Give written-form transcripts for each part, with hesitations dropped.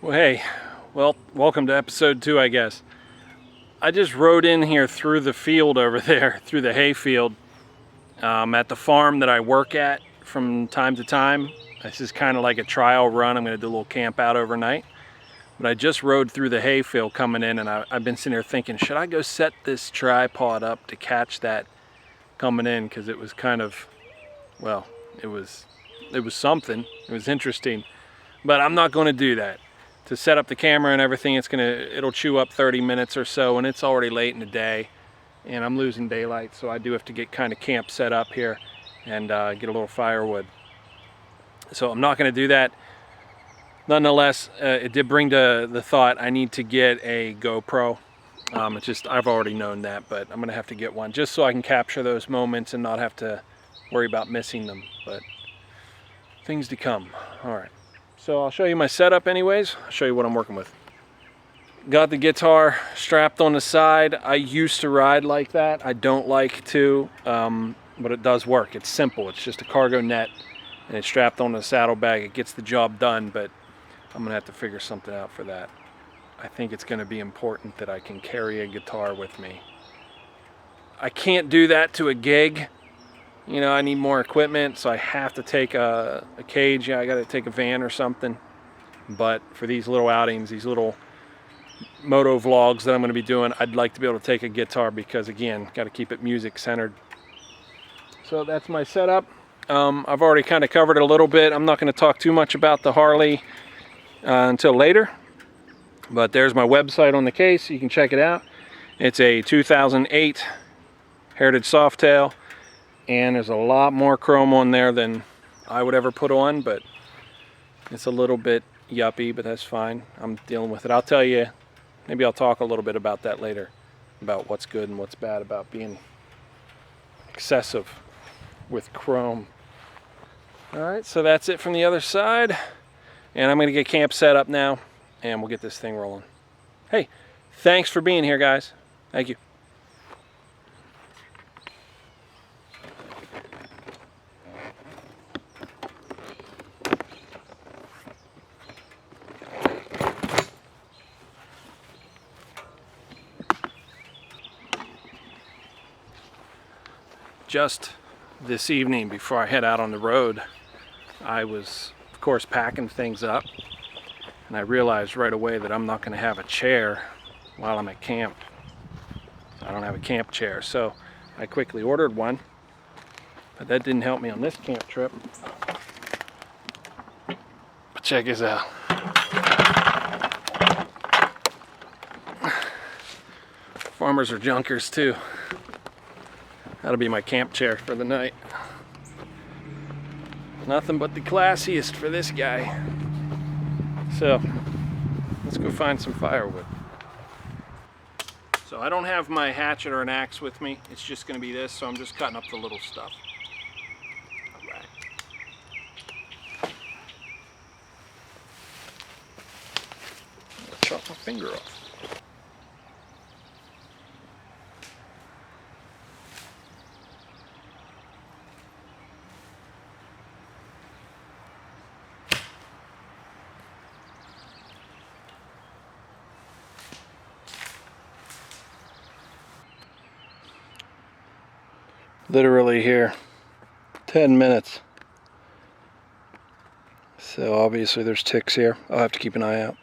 Well, hey, welcome to episode 2, I guess. I just rode in here through the field over there, through the hay field, at the farm that I work at from time to time. This is kind of like a trial run. I'm going to do a little camp out overnight. But I just rode through the hay field coming in, and I've been sitting there thinking, should I go set this tripod up to catch that coming in? Because it was kind of, well, it was something. It was interesting. But I'm not going to do that. To set up the camera and everything, it'll chew up 30 minutes or so, and it's already late in the day and I'm losing daylight, so I do have to get kind of camp set up here and get a little firewood. So I'm not going to do that. Nonetheless, it did bring to the thought I need to get a GoPro. I've already known that, but I'm going to have to get one just so I can capture those moments and not have to worry about missing them. But things to come. All right. So I'll show you my setup anyways. I'll show you what I'm working with. Got the guitar strapped on the side. I used to ride like that. I don't like to, but it does work. It's simple. It's just a cargo net and it's strapped on the saddlebag. It gets the job done, but I'm gonna have to figure something out for that. I think it's gonna be important that I can carry a guitar with me. I can't do that to a gig. You know, I need more equipment, so I have to take a cage. I got to take a van or something. But for these little outings, these little motovlogs that I'm going to be doing, I'd like to be able to take a guitar because, again, got to keep it music centered. So that's my setup. I've already kind of covered it a little bit. I'm not going to talk too much about the Harley until later. But there's my website on the case. You can check it out. It's a 2008 Heritage Softail. And there's a lot more chrome on there than I would ever put on, but it's a little bit yuppie, but that's fine. I'm dealing with it. I'll tell you, maybe I'll talk a little bit about that later, about what's good and what's bad about being excessive with chrome. All right, so that's it from the other side. And I'm going to get camp set up now, and we'll get this thing rolling. Hey, thanks for being here, guys. Thank you. Just this evening before I head out on the road, I was, of course, packing things up, and I realized right away that I'm not going to have a chair while I'm at camp. I don't have a camp chair, so I quickly ordered one, but that didn't help me on this camp trip. But check this out. Farmers are junkers too. That'll be my camp chair for the night. Nothing but the classiest for this guy. So, let's go find some firewood. So I don't have my hatchet or an axe with me. It's just going to be this, so I'm just cutting up the little stuff. All right. I'll chop my finger off. Literally here 10 minutes, so obviously there's ticks here. I'll have to keep an eye out.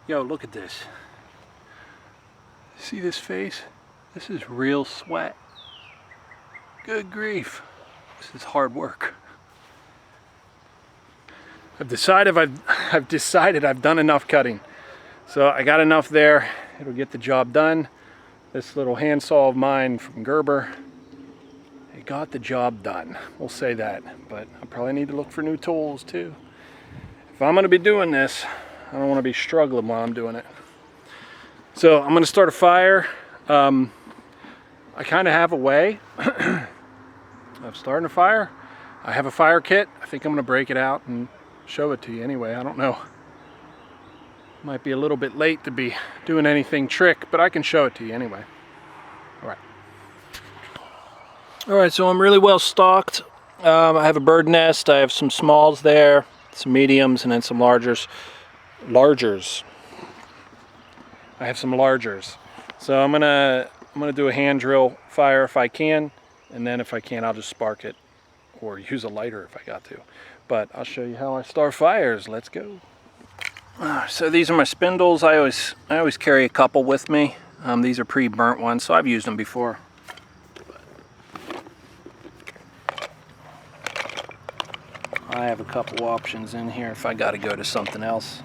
Yo, look at this. See this face? This is real sweat. Good grief. This is hard work. I've decided I've done enough cutting. So I got enough there. It'll get the job done. This little handsaw of mine from Gerber, it got the job done. We'll say that, but I probably need to look for new tools too. If I'm gonna be doing this, I don't wanna be struggling while I'm doing it. So I'm gonna start a fire. I kind of have a way of starting a fire. I have a fire kit. I think I'm gonna break it out and show it to you anyway. I don't know. Might be a little bit late to be doing anything trick, but I can show it to you anyway. All right. All right, so I'm really well stocked. I have a bird nest. I have some smalls there, some mediums, and then some largers. I have some largers. So I'm gonna do a hand drill fire if I can, and then if I can't, I'll just spark it or use a lighter if I got to. But I'll show you how I start fires. Let's go. So these are my spindles. I always carry a couple with me. These are pre-burnt ones, so I've used them before. I have a couple options in here if I got to go to something else,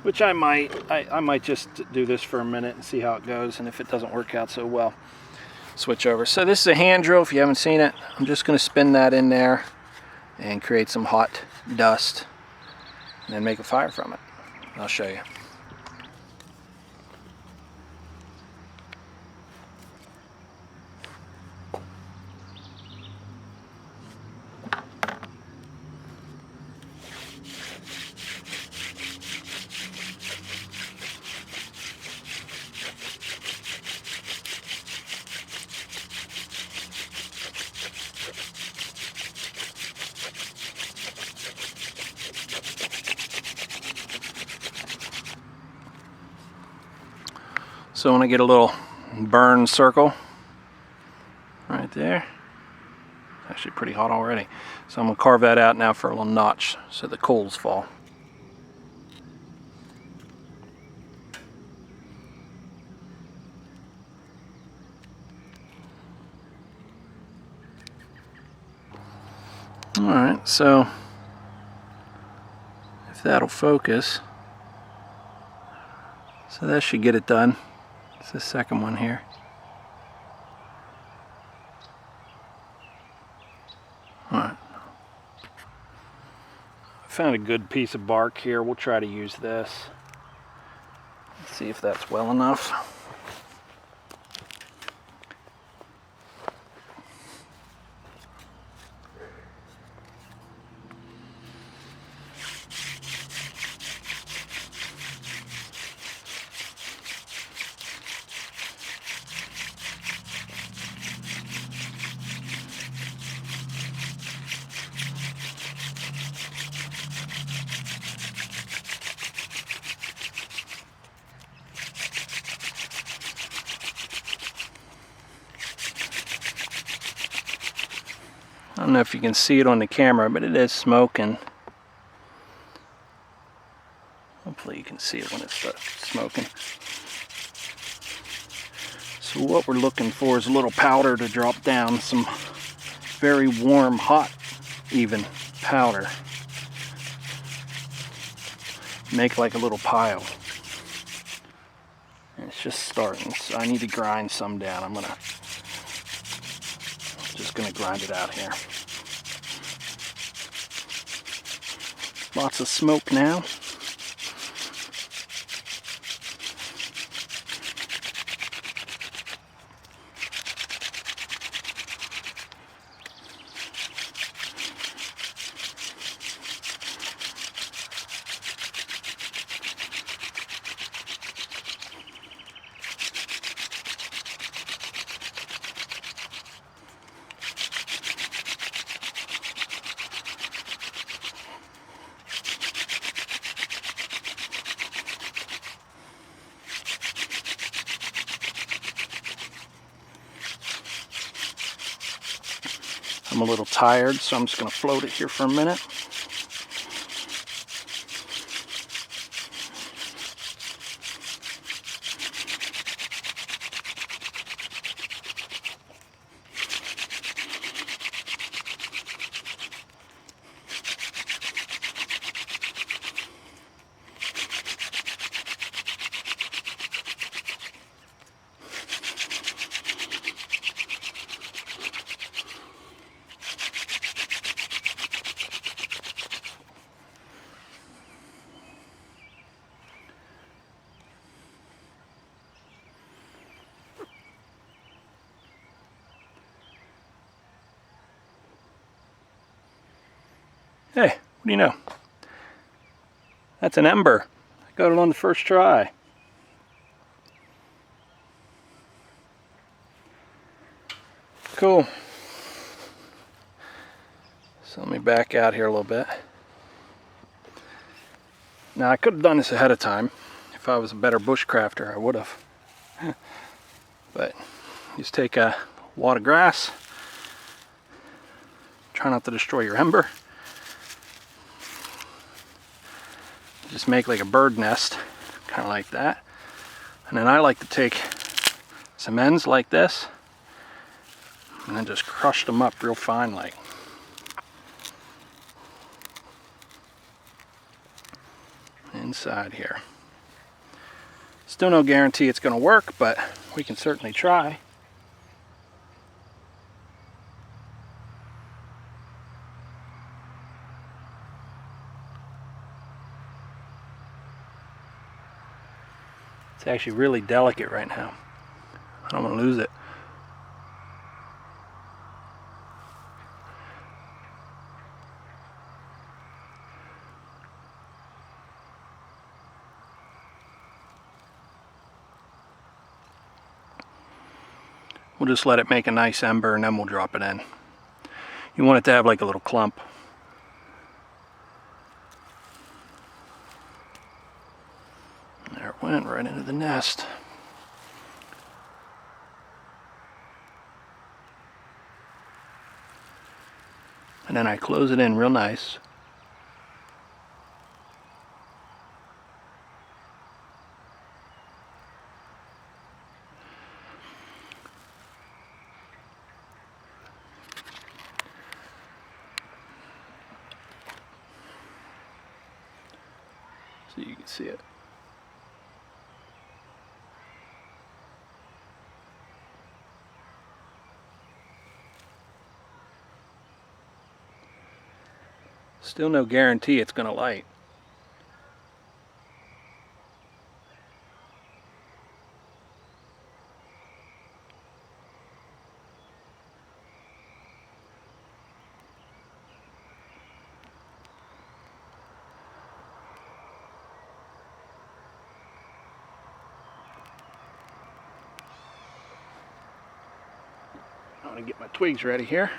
which I might. I might just do this for a minute and see how it goes, and if it doesn't work out so well, switch over. So this is a hand drill. If you haven't seen it, I'm just going to spin that in there and create some hot dust and then make a fire from it. I'll show you. So when I get a little burn circle right there, actually pretty hot already. So I'm gonna carve that out now for a little notch so the coals fall. All right, so if that'll focus, so that should get it done. It's the second one here. Alright. I found a good piece of bark here. We'll try to use this. Let's see if that's well enough. I don't know if you can see it on the camera, but it is smoking. Hopefully you can see it when it starts smoking. So what we're looking for is a little powder to drop down, some very warm, hot, even powder. Make like a little pile. And it's just starting, so I need to grind some down. I'm just gonna grind it out here. Lots of smoke now. I'm a little tired, so I'm just going to float it here for a minute. Hey, what do you know? That's an ember. I got it on the first try. Cool. So let me back out here a little bit. Now I could have done this ahead of time. If I was a better bushcrafter, I would have. But just take a wad of grass. Try not to destroy your ember. Just make like a bird nest, kind of like that. And then I like to take some ends like this and then just crush them up real fine like. Inside here. Still no guarantee it's going to work, but we can certainly try. It's actually really delicate right now. I don't want to lose it. We'll just let it make a nice ember and then we'll drop it in. You want it to have like a little clump. There it went, right into the nest. And then I close it in real nice. So you can see it. Still no guarantee it's going to light. I'm going to get my twigs ready here.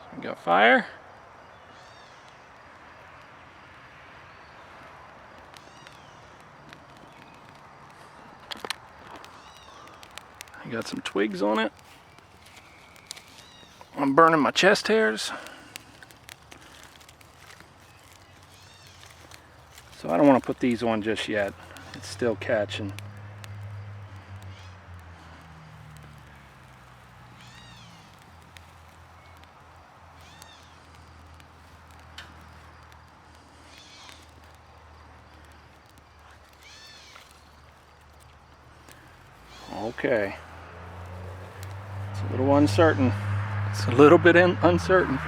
So we got fire. I got some twigs on it. I'm burning my chest hairs. So I don't want to put these on just yet. It's still catching. Okay. It's a little uncertain. It's a little bit uncertain.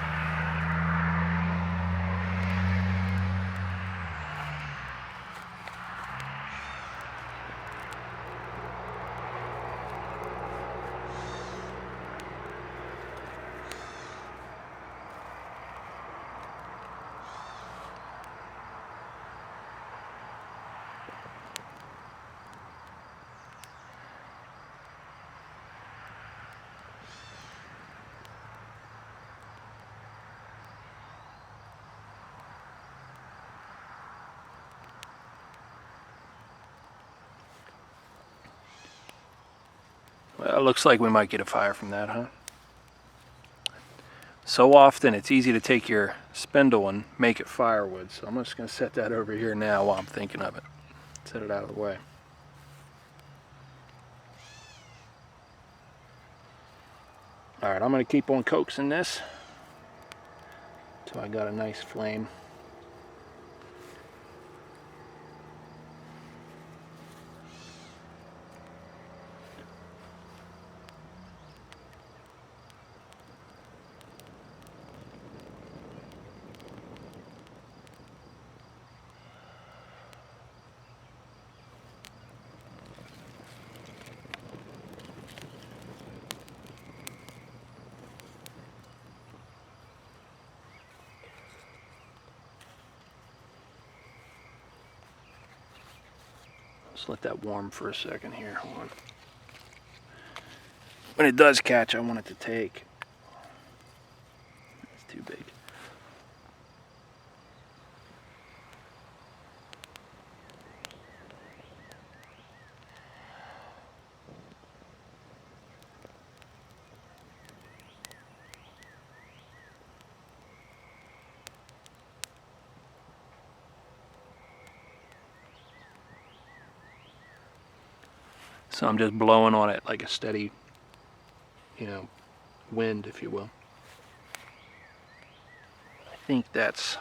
Well, it looks like we might get a fire from that, huh? So often it's easy to take your spindle and make it firewood, so I'm just going to set that over here now while I'm thinking of it. Set it out of the way. Alright, I'm going to keep on coaxing this until I got a nice flame. Just let that warm for a second here. Hold on. When it does catch, I want it to take. It's too big. So I'm just blowing on it like a steady, wind, if you will. I think that's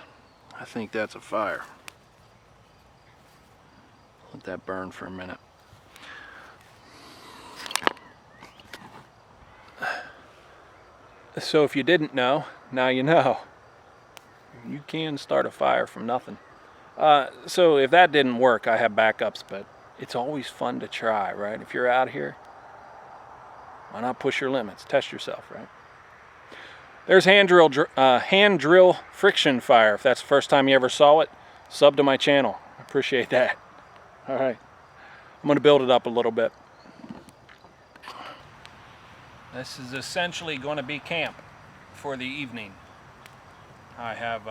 a fire. Let that burn for a minute. So if you didn't know, now you know. You can start a fire from nothing. So if that didn't work, I have backups, but it's always fun to try, right? If you're out here, why not push your limits? Test yourself, right? There's hand drill friction fire. If that's the first time you ever saw it, sub to my channel. I appreciate that. All right, I'm gonna build it up a little bit. This is essentially going to be camp for the evening. I have,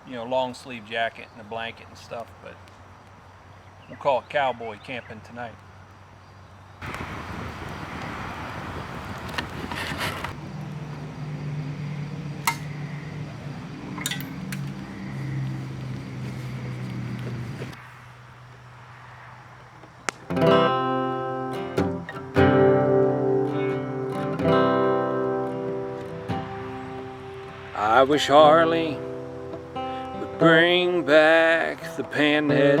long sleeve jacket and a blanket and stuff, but we'll call it cowboy camping tonight. I wish Harley would bring back the Panhead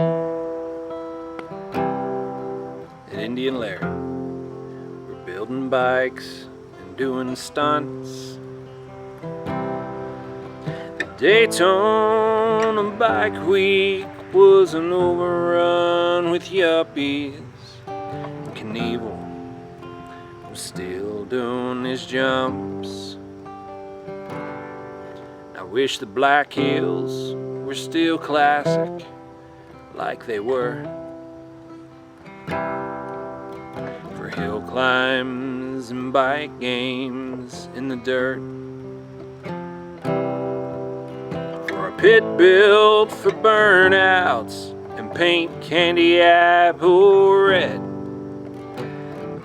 and Indian Larry. We're building bikes and doing stunts. The Daytona Bike Week was an overrun with yuppies. Knievel was still doing his jumps. I wish the Black Hills were still classic like they were. For hill climbs and bike games in the dirt. For a pit built for burnouts and paint candy apple red.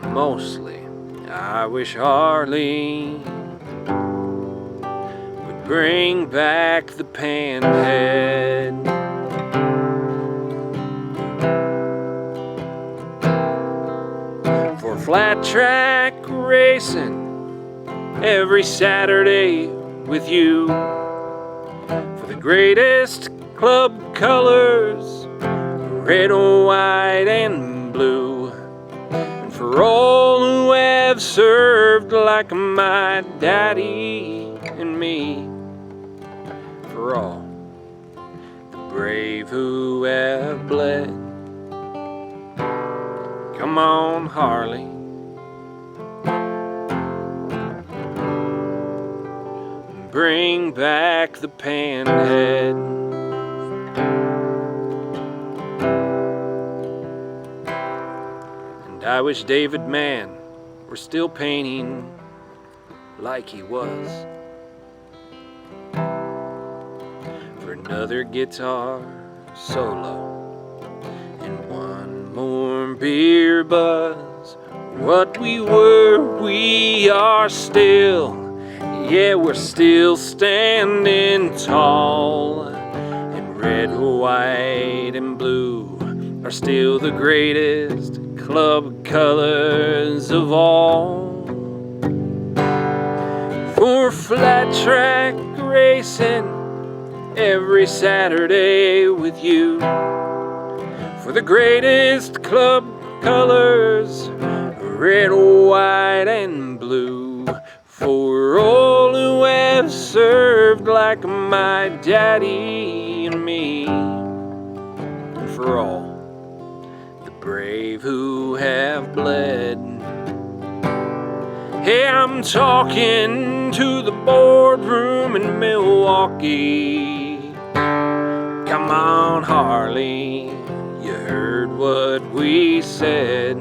Mostly, I wish Harley bring back the Panhead. For flat track racing every Saturday with you. For the greatest club colors, red, white, and blue. And for all who have served like my daddy and me. For all the brave who have bled. Come on, Harley. Bring back the Panhead. And I wish David Mann were still painting like he was. Another guitar solo and one more beer buzz. What we were, we are still. Yeah, we're still standing tall. And red, white, and blue are still the greatest club colors of all. For flat track racing every Saturday with you. For the greatest club colors, red, white, and blue. For all who have served like my daddy and me. And for all the brave who have bled. Hey, I'm talking to the boardroom in Milwaukee. Come Come on, Harley, you heard what we said.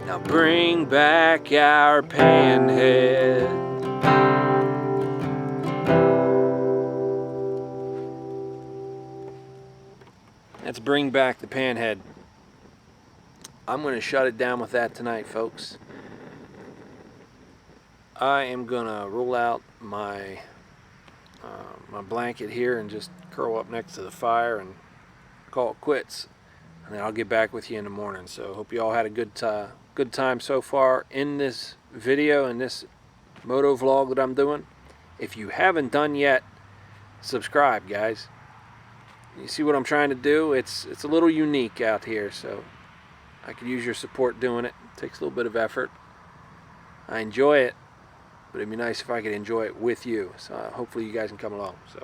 Now bring back our Panhead. Let's bring back the Panhead. I'm going to shut it down with that tonight, folks. I am going to roll out my my blanket here and just curl up next to the fire and call it quits. And then I'll get back with you in the morning. So hope you all had a good time so far in this video and this moto vlog that I'm doing. If you haven't done yet, subscribe, guys. You see what I'm trying to do? It's a little unique out here, so I could use your support doing it. It takes a little bit of effort. I enjoy it, but it'd be nice if I could enjoy it with you. So hopefully you guys can come along. So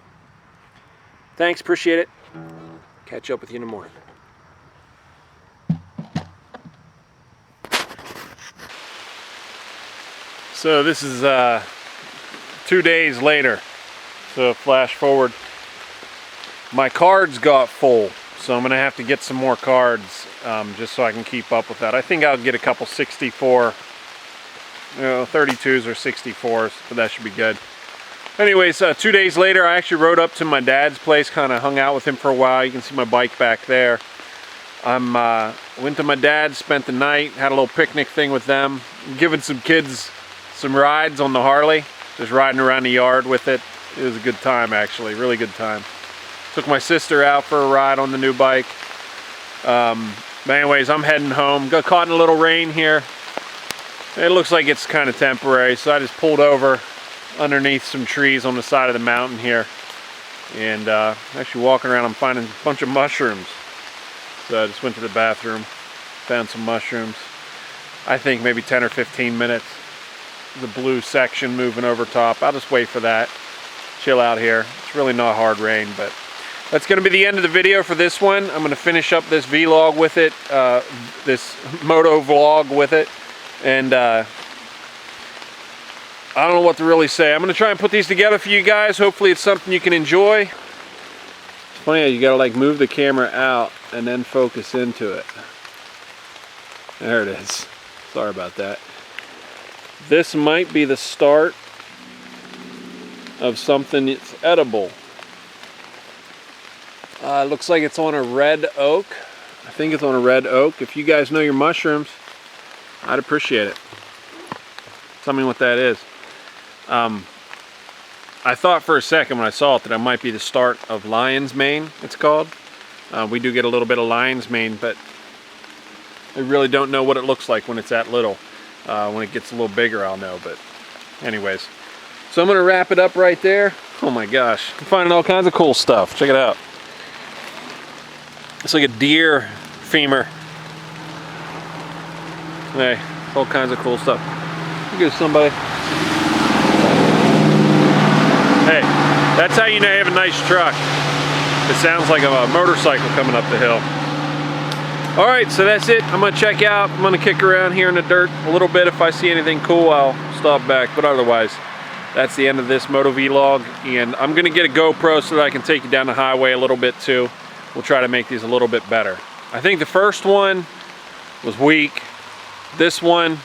thanks, appreciate it. Catch up with you in the morning. So this is 2 days later. So flash forward. My cards got full, so I'm gonna have to get some more cards just so I can keep up with that. I think I'll get a couple 64, 32s or 64s, but that should be good. Anyways, 2 days later, I actually rode up to my dad's place, kind of hung out with him for a while. You can see my bike back there. Went to my dad's, spent the night, had a little picnic thing with them, giving some kids some rides on the Harley, just riding around the yard with it. It was a good time, actually, really good time. Took my sister out for a ride on the new bike. But anyways, I'm heading home. Got caught in a little rain here. It looks like it's kind of temporary, so I just pulled over underneath some trees on the side of the mountain here. And actually walking around, I'm finding a bunch of mushrooms. So I just went to the bathroom, found some mushrooms. I think maybe 10 or 15 minutes. The blue section moving over top. I'll just wait for that. Chill out here. It's really not hard rain, but that's going to be the end of the video for this one. I'm going to finish up this vlog with it, this moto vlog with it, and I don't know what to really say. I'm going to try and put these together for you guys. Hopefully it's something you can enjoy. It's funny how you got to like move the camera out and then focus into it. There it is. Sorry about that. This might be the start of something that's edible. Looks like it's on a red oak. I think it's on a red oak. If you guys know your mushrooms, I'd appreciate it. Tell me what that is. I thought for a second when I saw it that it might be the start of lion's mane, it's called. We do get a little bit of lion's mane, but I really don't know what it looks like when it's that little. When it gets a little bigger, I'll know, but anyways. So I'm going to wrap it up right there. Oh my gosh, I'm finding all kinds of cool stuff. Check it out. It's like a deer femur. Hey, all kinds of cool stuff. Look at somebody. Hey, that's how you know you have a nice truck. It sounds like a motorcycle coming up the hill. All right, so that's it. I'm gonna check out. I'm gonna kick around here in the dirt a little bit. If I see anything cool, I'll stop back. But otherwise, that's the end of this moto vlog. And I'm gonna get a GoPro so that I can take you down the highway a little bit too. We'll try to make these a little bit better. I think the first one was weak. This one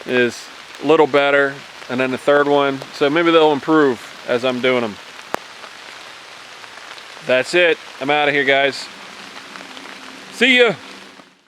is a little better. And then the third one, so maybe they'll improve as I'm doing them. That's it. I'm out of here, guys. See ya.